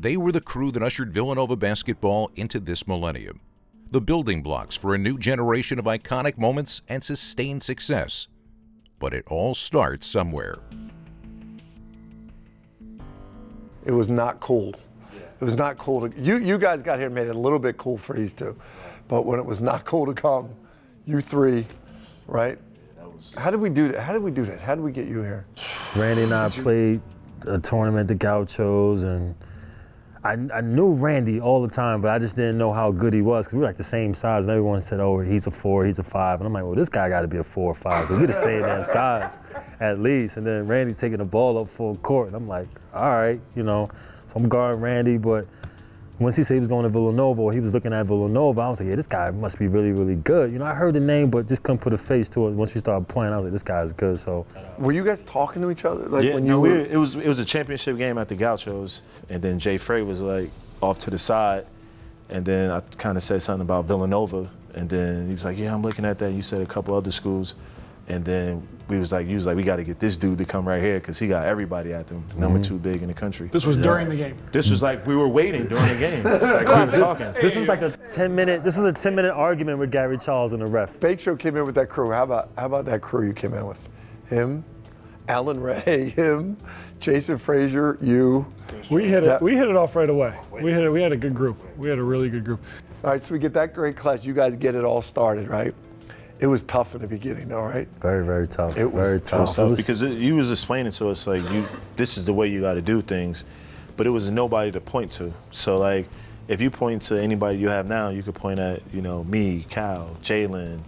They were the crew that ushered Villanova basketball into this millennium. The building blocks for a new generation of iconic moments and sustained success. But it all starts somewhere. It was not cool. It was not cool to, you guys got here and made it a little bit cool for these two. But when it was not cool to come, you three, right? How did we do that? How did we get you here? Randy and I played a tournament at the Gauchos, and I knew Randy all the time, but I just didn't know how good he was because we were like the same size, and everyone said, oh, he's a 4, he's a 5. And I'm like, well, this guy got to be a 4 or 5 because we're the same damn size at least. And then Randy's taking the ball up full court, and I'm like, all right, you know. So I'm guarding Randy, but once he said he was going to Villanova, or he was looking at Villanova, I was like, yeah, this guy must be really, really good. You know, I heard the name, but just couldn't put a face to it. Once we started playing, I was like, this guy's good. So, were you guys talking to each other? Like yeah, when no, it was a championship game at the Gauchos, and then Jay Frey was like off to the side, and then I kind of said something about Villanova, and then he was like, yeah, I'm looking at that. You said a couple other schools, and then you was like, we got to get this dude to come right here because he got everybody at them, number 2 big in the country. This was during the game. This was like we were waiting during the game. Like we was talking. This was like a 10-minute argument with Gary Charles and the ref. Baker came in with that crew. How about that crew you came in with? Him, Alan Ray, him, Jason Frazier, you. We hit it off right away. We had a good group. We had a really good group. All right, so we get that great class. You guys get it all started, right? It was tough in the beginning, though, right? Very, very tough. It was very tough. Because you was explaining to us like this is the way you got to do things, but it was nobody to point to. So like, if you point to anybody you have now, you could point at me, Cal, Jalen,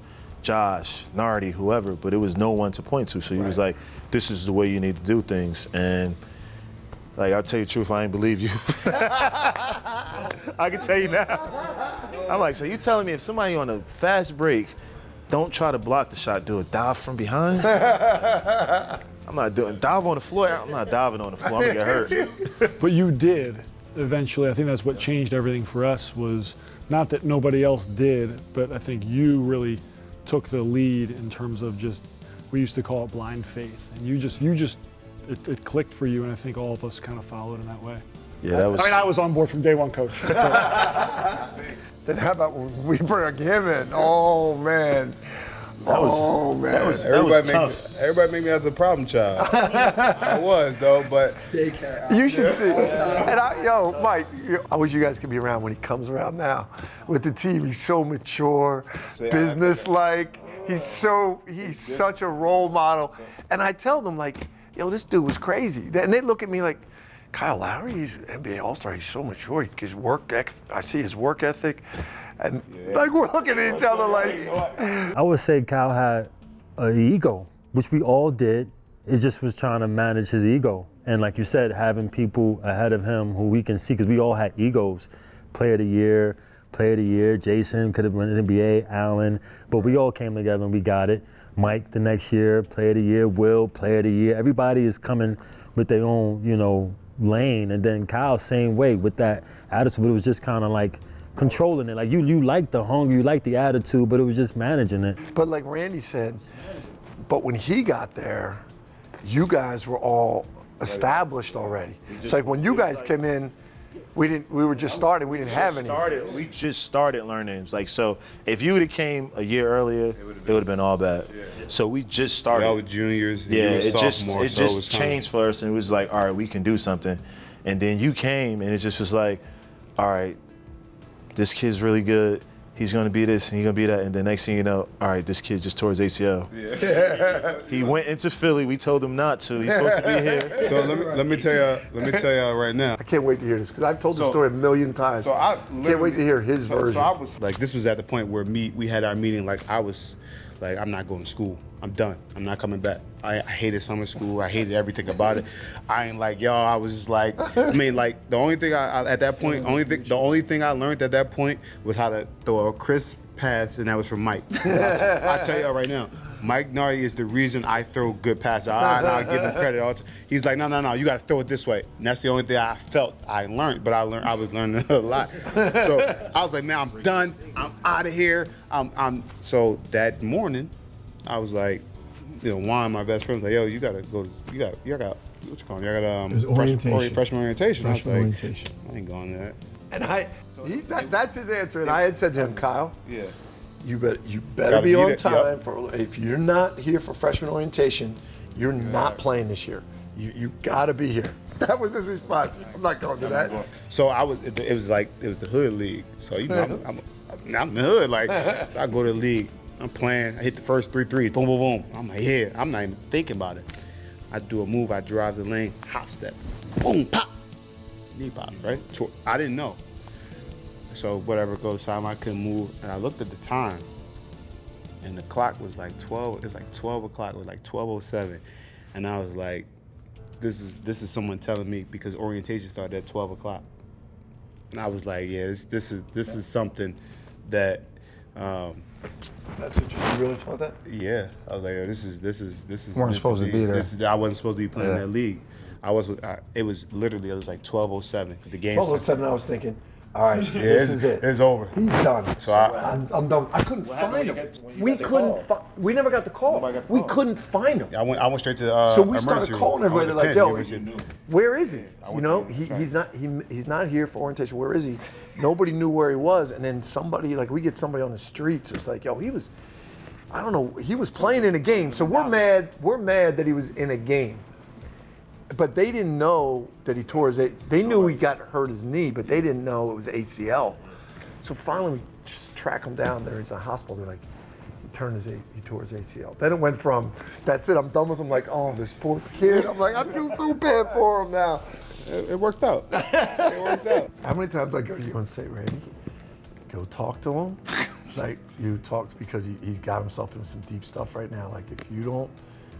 Josh, Nardi, whoever, but it was no one to point to. So he was like, this is the way you need to do things. And like, I'll tell you the truth, I ain't believe you. I can tell you now. I'm like, so you telling me if somebody on a fast break, don't try to block the shot, do a dive from behind? I'm not doing dive on the floor. I'm not diving on the floor. I'm gonna get hurt. But you did eventually. I think that's what changed everything for us, was not that nobody else did, but I think you really took the lead in terms of just, we used to call it blind faith. And it clicked for you, and I think all of us kind of followed in that way. Yeah, that was. I mean, I was on board from day one, Coach. Then how about when we bring him in? Oh, man. That was tough. Everybody made me as a problem child. I was, though, but. You should see. And Mike, I wish you guys could be around when he comes around now. With the team, he's so mature, businesslike. He's such a role model. And I tell them, like, yo, this dude was crazy. And they look at me like, Kyle Lowry, he's an NBA All-Star. He's so mature. His I see his work ethic. And like, we're looking at each other like. I would say Kyle had an ego, which we all did. It just was trying to manage his ego. And like you said, having people ahead of him who we can see, because we all had egos. Player of the year, Jason could have won the NBA, Allen. But we all came together and we got it. Mike the next year, player of the year, Will, player of the year. Everybody is coming with their own, lane. And then Kyle, same way with that attitude, but it was just kind of like controlling it. Like you like the hunger, you like the attitude, but it was just managing it. But like Randy said, but when he got there, you guys were all established already. It's like when you guys came in, we were just starting, we didn't have any. We just started learning. It's like, so if you would have came a year earlier, it would have been all bad. Yeah. So we just started. Y'all were juniors. Yeah, it just changed for us, and it was like, all right, we can do something. And then you came, and it just was like, all right, this kid's really good. He's gonna be this and he's gonna be that, and the next thing you know, all right, this kid just tore his ACL. Yeah. He went into Philly. We told him not to. He's supposed to be here. So let me tell y'all right now. I can't wait to hear this because I've told the story a million times. So I can't wait to hear his version. So I was like, this was at the point where we had our meeting. Like I was, like, I'm not going to school. I'm done. I'm not coming back. I hated summer school. I hated everything about it. I ain't like y'all. I was just like, I mean, like the only thing the only thing I learned at that point was how to throw a crisp pass, and that was from Mike. I tell y'all right now, Mike Nardi is the reason I throw good passes. I'll give him credit all the time. He's like, no, you got to throw it this way. And that's the only thing I felt I learned, but I was learning a lot. So I was like, man, I'm done. I'm out of here. So that morning, I was like, Juan, my best friend, was like, yo, you gotta what you call it? I got It was orientation. Freshman orientation. Freshman I was orientation. I ain't going to that. And that's his answer. And I had said to him, Kyle, Yeah. you better Gotta be be on there, time yep. for. If you're not here for freshman orientation, you're not playing this year. You gotta be here. That was his response. I'm not going to that. So it was the hood league. So you know, I'm in the hood. Like, so I go to the league. I'm playing. I hit the first 3 threes. Boom, boom, boom. I'm like, yeah. I'm not even thinking about it. I do a move. I drive the lane. Hop step. Boom, pop. Knee pop. Right. I didn't know. So whatever goes time, I couldn't move. And I looked at the time, and the clock was like 12. It was like 12 o'clock. It was like 12:07, and I was like, this is someone telling me, because orientation started at 12 o'clock. And I was like, yeah, this is something that. That's interesting. You really felt that? Yeah, I was like, oh, this is. Weren't supposed to be there. I wasn't supposed to be playing that league. It was like 12:07. The game. 12:07. I was thinking, all right, Yeah, this is it. It's over. He's done. So I'm done. I couldn't find him. We couldn't. We never got the call. We couldn't find him. I went straight to. So we started emergency calling room. everybody. They're like, yo, where is he? I You went know, to- he's not here for orientation. Where is he? Nobody knew where he was. And then somebody, like, we get somebody on the streets. It's like, yo, he was, I don't know, he was playing in a game. So we're mad that he was in a game. But they didn't know that he tore they knew he got hurt his knee, but they didn't know it was ACL. So finally we just track him down there. He's in a hospital. They're like, he tore his ACL. Then it went from, that's it, I'm done with him, like, oh, this poor kid. I'm like, I feel so bad for him now. It worked out. It worked out. How many times I go to you and say, Randy, go talk to him? Like, you talked, because he's got himself into some deep stuff right now. Like, if you don't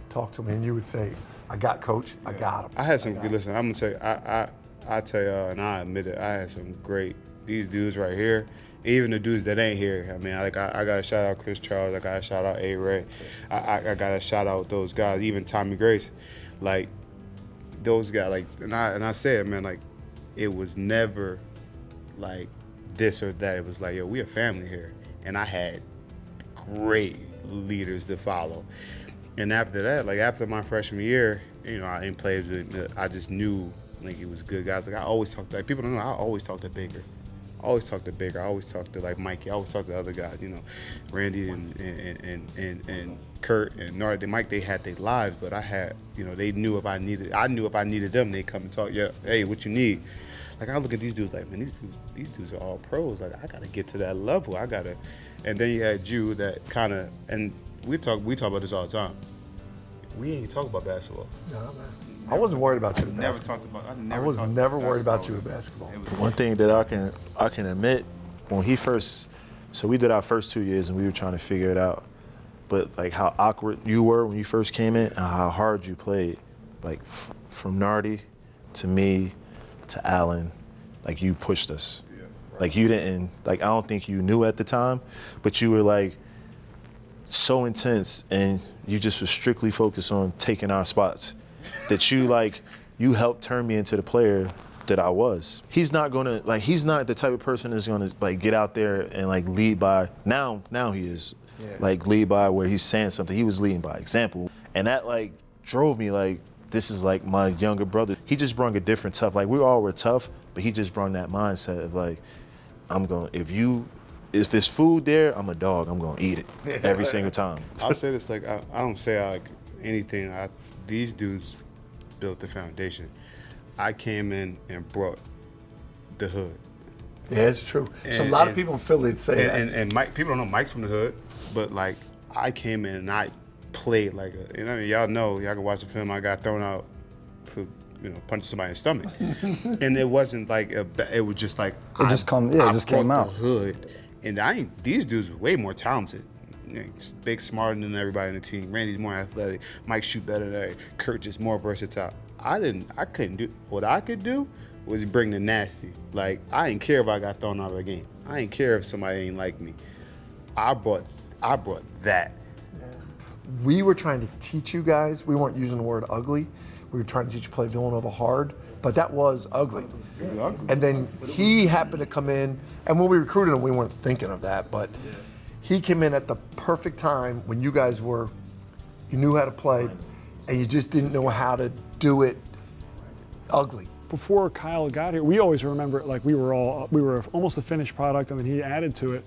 talk to him, and you would say, I got coach, I got him. I had some good, listen, I'm gonna tell you, I tell y'all, and I admit it, I had some great, these dudes right here, even the dudes that ain't here. I mean, I gotta shout out Chris Charles, I gotta shout out A-Ray, I gotta shout out those guys, even Tommy Grace. Like, those guys, like, and I said, man, like, it was never like this or that. It was like, yo, we a family here. And I had great leaders to follow. And after that, like, after my freshman year, you know, I ain't played with, I just knew, like, it was good guys. Like, I always talk to, like, people don't know, I always talk to Baker. I always talk to like Mikey. I always talk to other guys, you know, Randy and Kurt and Nardi. Mike, they had their lives, but I had, you know, I knew if I needed them, they'd come and talk. Yeah, hey, what you need? Like, I look at these dudes like, man, these dudes are all pros. Like, I gotta get to that level. And then you had you that kind of, and we talk about this all the time. We ain't talk about basketball. No, man. I wasn't worried about you with Never basketball. talked about. I was never worried about you with basketball. One thing that I can admit, when he first, so we did our first 2 years and we were trying to figure it out, but like how awkward you were when you first came in and how hard you played, like from Nardi to me to Allen, like you pushed us. Yeah, right. Like you didn't, like I don't think you knew at the time, but you were like so intense and you just was strictly focused on taking our spots. That you helped turn me into the player that I was. He's not the type of person that's gonna like get out there and like lead by, now he is, like lead by where he's saying something. He was leading by example. And that like drove me like, this is like my younger brother. He just brought a different tough, like we all were tough, but he just brought that mindset of like, if there's food there, I'm a dog, I'm gonna eat it every single time. I'll say this, like, I don't say like anything, these dudes built the foundation. I came in and brought the hood. Yeah, it's true. So a lot of people in Philly say that. And Mike, people don't know Mike's from the hood, but like I came in and I played like a, you know, y'all can watch the film. I got thrown out for, you know, punching somebody in the stomach, and it wasn't like it was just like it just came out. The hood, and these dudes were way more talented. Big, smarter than everybody in the team. Randy's more athletic. Mike shoot better than Kurt, just more versatile. I couldn't do what I could do was bring the nasty. Like, I didn't care if I got thrown out of the game. I didn't care if somebody ain't like me. I brought that. Yeah. We were trying to teach you guys. We weren't using the word ugly. We were trying to teach you to play Villanova hard, but that was ugly. And then he happened to come in, and when we recruited him, we weren't thinking of that, but he came in at the perfect time when you guys you knew how to play, and you just didn't know how to do it ugly. Before Kyle got here, we always remember it like we were almost a finished product, and then he added to it.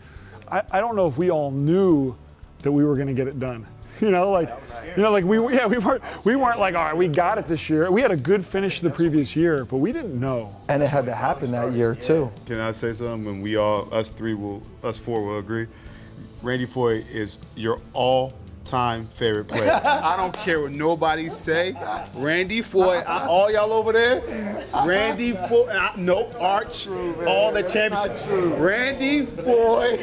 I don't know if we all knew that we were going to get it done. We weren't like, all right, we got it this year. We had a good finish the previous year, but we didn't know. And it had to happen that year too. Can I say something? And we all, us four will agree. Randy Foye is your all-time favorite player. I don't care what nobody say. Randy Foye, all y'all over there, Randy Foye, no, Arch, all the championships. Randy Foye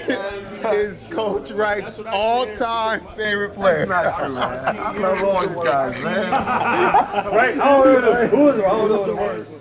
is Coach Wright's all-time favorite player. That's not true, man. I love all you guys, man. Right? I don't know the words.